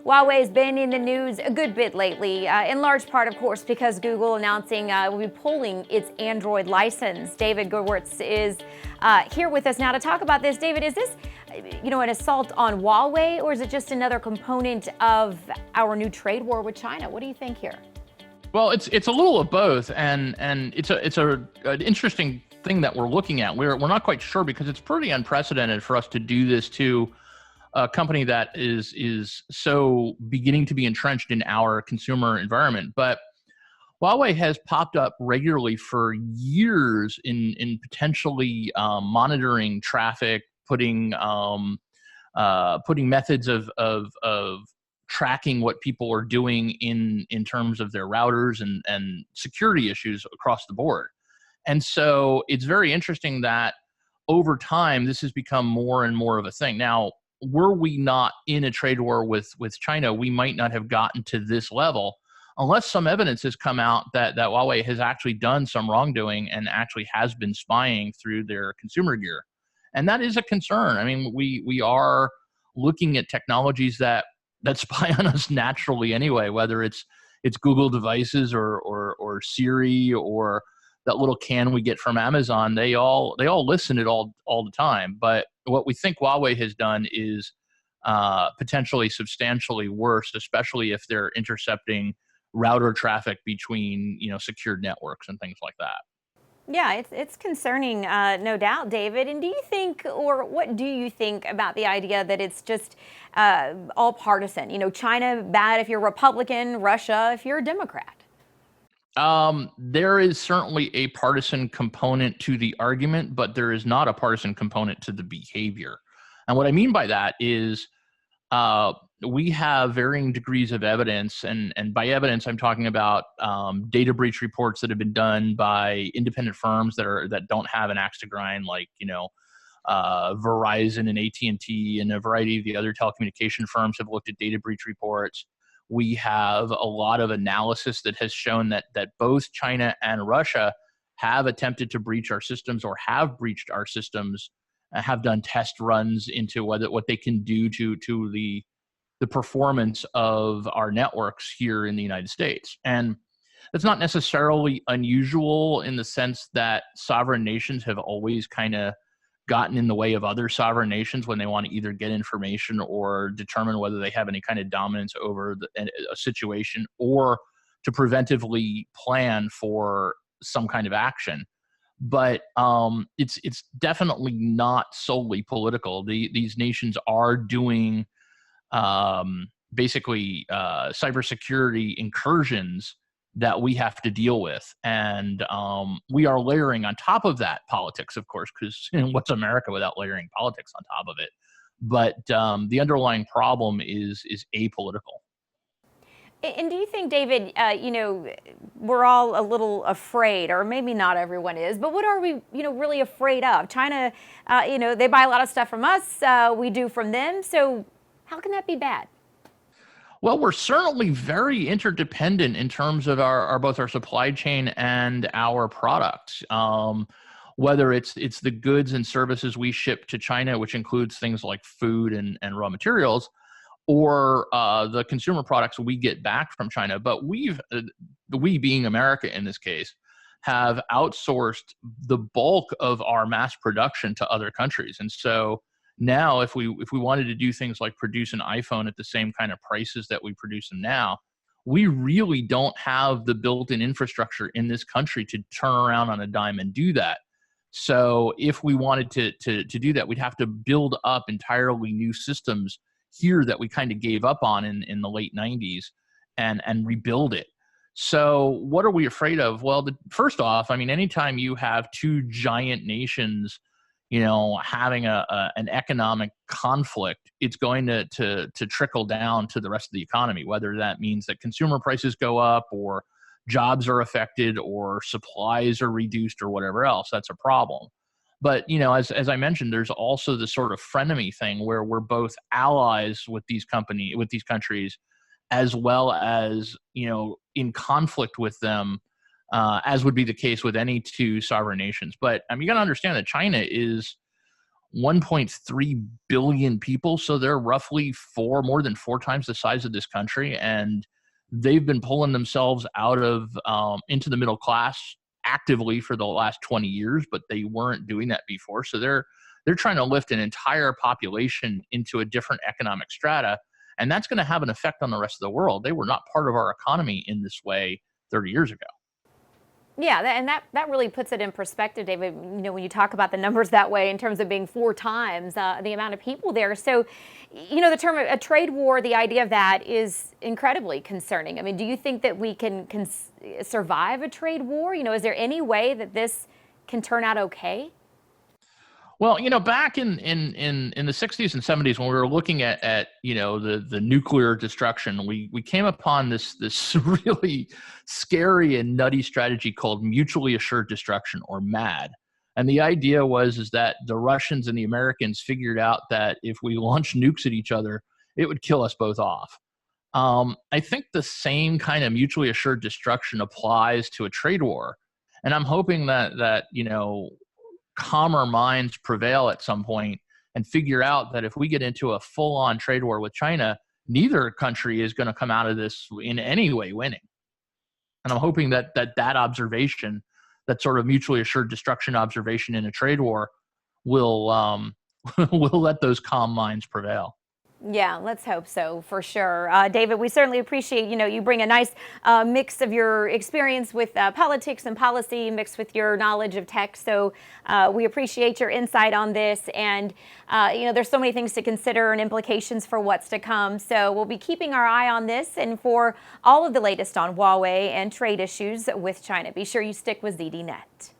Huawei has been in the news a good bit lately, in large part, of course, because Google announcing it will be pulling its Android license. David Gurwitz is here with us now to talk about this. David, is this, an assault on Huawei, or is it just another component of our new trade war with China? What do you think here? Well, it's a little of both, and it's an interesting thing that we're looking at. We're not quite sure because it's pretty unprecedented for us to do this to a company that is so beginning to be entrenched in our consumer environment. But Huawei has popped up regularly for years in potentially monitoring traffic, putting methods of tracking what people are doing in terms of their routers and security issues across the board. And so it's very interesting that over time this has become more and more of a thing. Now, were we not in a trade war with China, we might not have gotten to this level unless some evidence has come out that Huawei has actually done some wrongdoing and actually has been spying through their consumer gear. And that is a concern. I mean, we are looking at technologies that spy on us naturally anyway, whether it's Google devices or Siri or that little can we get from Amazon. They all listen it all the time. But what we think Huawei has done is potentially substantially worse, especially if they're intercepting router traffic between secured networks and things like that. Yeah, it's concerning, no doubt, David. And do you think, or what do you think about the idea that it's just all partisan? China bad if you're Republican, Russia if you're a Democrat. There is certainly a partisan component to the argument, but there is not a partisan component to the behavior. And what I mean by that is we have varying degrees of evidence, and by evidence I'm talking about data breach reports that have been done by independent firms that don't have an axe to grind, like Verizon and AT&T and a variety of the other telecommunication firms have looked at data breach reports. We have a lot of analysis that has shown that both China and Russia have attempted to breach our systems or have breached our systems, have done test runs into what they can do to the performance of our networks here in the United States. And that's not necessarily unusual in the sense that sovereign nations have always kind of gotten in the way of other sovereign nations when they want to either get information or determine whether they have any kind of dominance over a situation, or to preventively plan for some kind of action. But it's definitely not solely political. These nations are doing basically cybersecurity incursions that we have to deal with. And we are layering on top of that politics, of course, because what's America without layering politics on top of it? But the underlying problem is apolitical. And do you think, David, we're all a little afraid, or maybe not everyone is, but what are we, really afraid of? China, they buy a lot of stuff from us, we do from them. So how can that be bad? Well, we're certainly very interdependent in terms of our both our supply chain and our products. Whether it's the goods and services we ship to China, which includes things like food and raw materials, or the consumer products we get back from China. But we being America in this case, have outsourced the bulk of our mass production to other countries. And so now, if we wanted to do things like produce an iPhone at the same kind of prices that we produce them now, we really don't have the built-in infrastructure in this country to turn around on a dime and do that. So if we wanted to do that, we'd have to build up entirely new systems here that we kind of gave up on in the late 90s and rebuild it. So what are we afraid of? Well, first off, I mean, anytime you have two giant nations having an economic conflict, it's going to trickle down to the rest of the economy, whether that means that consumer prices go up or jobs are affected or supplies are reduced or whatever else. That's a problem. But, as I mentioned, there's also the sort of frenemy thing where we're both allies with these countries, as well as, in conflict with them, as would be the case with any two sovereign nations. But you got to understand that China is 1.3 billion people. So they're roughly more than four times the size of this country. And they've been pulling themselves out of into the middle class actively for the last 20 years, but they weren't doing that before. So they're trying to lift an entire population into a different economic strata. And that's going to have an effect on the rest of the world. They were not part of our economy in this way 30 years ago. Yeah, and that really puts it in perspective, David. You know, when you talk about the numbers that way in terms of being four times the amount of people there. So, you know, the term a trade war, the idea of that is incredibly concerning. I mean, do you think that we can survive a trade war? You know, is there any way that this can turn out okay? Well, you know, back in the 60s and 70s, when we were looking at you know, the nuclear destruction, we came upon this really scary and nutty strategy called mutually assured destruction, or MAD. And the idea is that the Russians and the Americans figured out that if we launched nukes at each other, it would kill us both off. I think the same kind of mutually assured destruction applies to a trade war, and I'm hoping that you know, calmer minds prevail at some point and figure out that if we get into a full-on trade war with China, neither country is going to come out of this in any way winning. And I'm hoping that observation, that sort of mutually assured destruction observation in a trade war, will will let those calm minds prevail. Yeah, let's hope so, for sure. David, we certainly appreciate, you know, you bring a nice mix of your experience with politics and policy mixed with your knowledge of tech. So we appreciate your insight on this. And, you know, there's so many things to consider and implications for what's to come. So we'll be keeping our eye on this and for all of the latest on Huawei and trade issues with China. Be sure you stick with ZDNet.